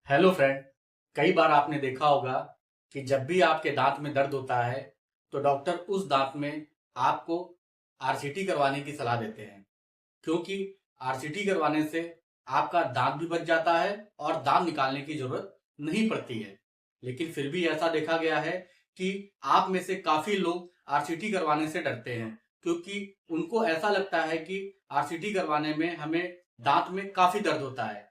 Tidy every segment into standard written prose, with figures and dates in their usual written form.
Hello friend. कई बार आपने देखा होगा कि जब भी आपके दांत में दर्द होता है तो डॉक्टर उस दांत में आपको आरसीटी करवाने की सलाह देते हैं, क्योंकि आरसीटी करवाने से आपका दांत भी बच जाता है और दांत निकालने की जरूरत नहीं पड़ती है। लेकिन फिर भी ऐसा देखा गया है कि आप में से काफी लोग आरसीटी करवाने से डरते हैं, क्योंकि उनको ऐसा लगता है कि आरसीटी करवाने में हमें दांत में काफी दर्द होता है।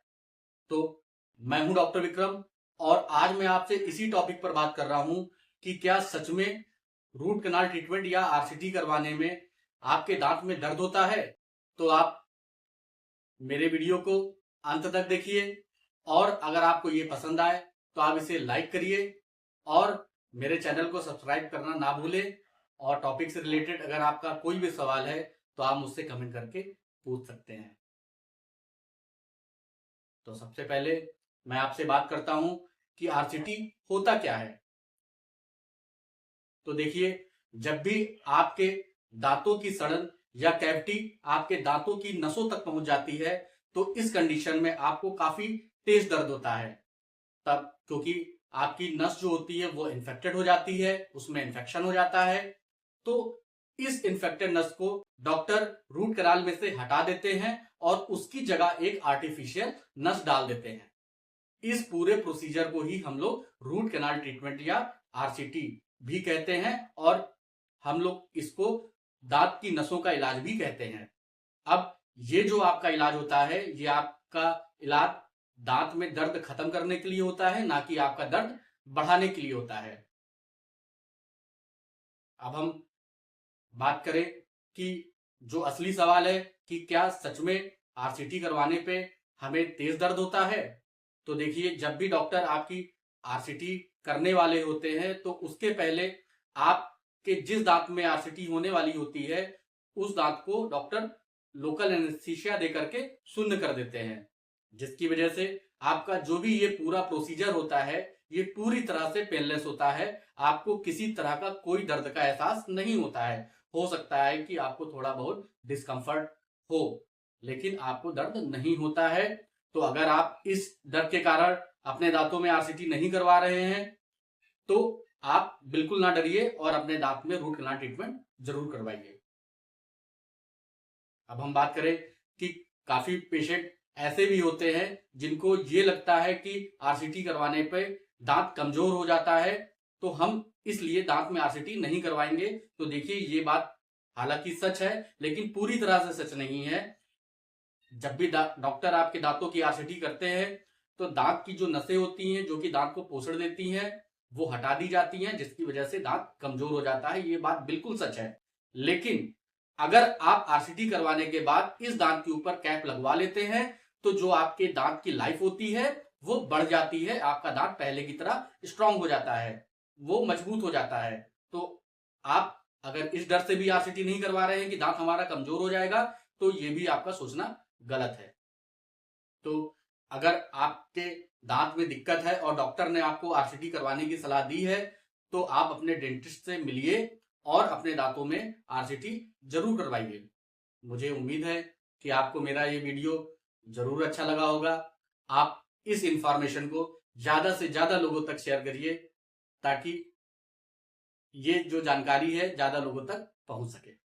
तो मैं हूं डॉक्टर विक्रम, और आज मैं आपसे इसी टॉपिक पर बात कर रहा हूं कि क्या सच में रूट कनाल ट्रीटमेंट या आरसीटी करवाने में आपके दांत में दर्द होता है। तो आप मेरे वीडियो को अंत तक देखिए, और अगर आपको ये पसंद आए तो आप इसे लाइक करिए और मेरे चैनल को सब्सक्राइब करना ना भूलें। और टॉपिक से रिलेटेड अगर आपका कोई भी सवाल है तो आप मुझसे कमेंट करके पूछ सकते हैं। तो सबसे पहले मैं आपसे बात करता हूं कि आरसीटी होता क्या है। तो देखिए, जब भी आपके दांतों की सड़न या कैविटी आपके दांतों की नसों तक पहुंच जाती है तो इस कंडीशन में आपको काफी तेज दर्द होता है। तब क्योंकि आपकी नस जो होती है वो इन्फेक्टेड हो जाती है, उसमें इन्फेक्शन हो जाता है। तो इस इन्फेक्टेड नस को डॉक्टर रूट कैनाल में से हटा देते हैं और उसकी जगह एक आर्टिफिशियल नस डाल देते हैं। इस पूरे प्रोसीजर को ही हम लोग रूट कैनाल ट्रीटमेंट या आरसीटी भी कहते हैं, और हम लोग इसको दांत की नसों का इलाज भी कहते हैं। अब ये जो आपका इलाज होता है, ये आपका इलाज दांत में दर्द खत्म करने के लिए होता है, ना कि आपका दर्द बढ़ाने के लिए होता है। अब हम बात करें कि जो असली सवाल है कि क्या सच में आरसीटी करवाने पे हमें तेज दर्द होता है। तो देखिए, जब भी डॉक्टर आपकी आरसीटी करने वाले होते हैं तो उसके पहले आपके जिस दांत में आरसीटी होने वाली होती है उस दांत को डॉक्टर लोकल एनेस्थीसिया दे करके शून्य कर देते हैं, जिसकी वजह से आपका जो भी ये पूरा प्रोसीजर होता है ये पूरी तरह से पेनलेस होता है। आपको किसी तरह का कोई दर्द का एहसास नहीं होता है। हो सकता है कि आपको थोड़ा बहुत डिस्कंफर्ट हो, लेकिन आपको दर्द नहीं होता है। तो अगर आप इस डर के कारण अपने दांतों में आरसीटी नहीं करवा रहे हैं तो आप बिल्कुल ना डरिए और अपने दांत में रूट कैनाल ट्रीटमेंट जरूर करवाइए। अब हम बात करें कि काफी पेशेंट ऐसे भी होते हैं जिनको ये लगता है कि आरसीटी करवाने पे दांत कमजोर हो जाता है, तो हम इसलिए दांत में आरसीटी नहीं करवाएंगे। तो देखिए, ये बात हालांकि सच है लेकिन पूरी तरह से सच नहीं है। जब भी डॉक्टर आपके दांतों की आरसीटी करते हैं तो दांत की जो नसें होती हैं जो कि दांत को पोषण देती हैं वो हटा दी जाती हैं, जिसकी वजह से दांत कमजोर हो जाता है। ये बात बिल्कुल सच है। लेकिन अगर आप आरसीटी करवाने के बाद इस दांत के ऊपर कैप लगवा लेते हैं तो जो आपके दांत की लाइफ होती है वो बढ़ जाती है। आपका दांत पहले की तरह स्ट्रांग हो जाता है, वो मजबूत हो जाता है। तो आप अगर इस डर से भी आरसीटी नहीं करवा रहे हैं कि दांत हमारा कमजोर हो जाएगा, तो ये भी आपका सोचना गलत है। तो अगर आपके दांत में दिक्कत है और डॉक्टर ने आपको आरसीटी करवाने की सलाह दी है तो आप अपने डेंटिस्ट से मिलिए और अपने दांतों में आरसीटी जरूर करवाइए। मुझे उम्मीद है कि आपको मेरा ये वीडियो जरूर अच्छा लगा होगा। आप इस इंफॉर्मेशन को ज्यादा से ज्यादा लोगों तक शेयर करिए ताकि ये जो जानकारी है ज्यादा लोगों तक पहुंच सके।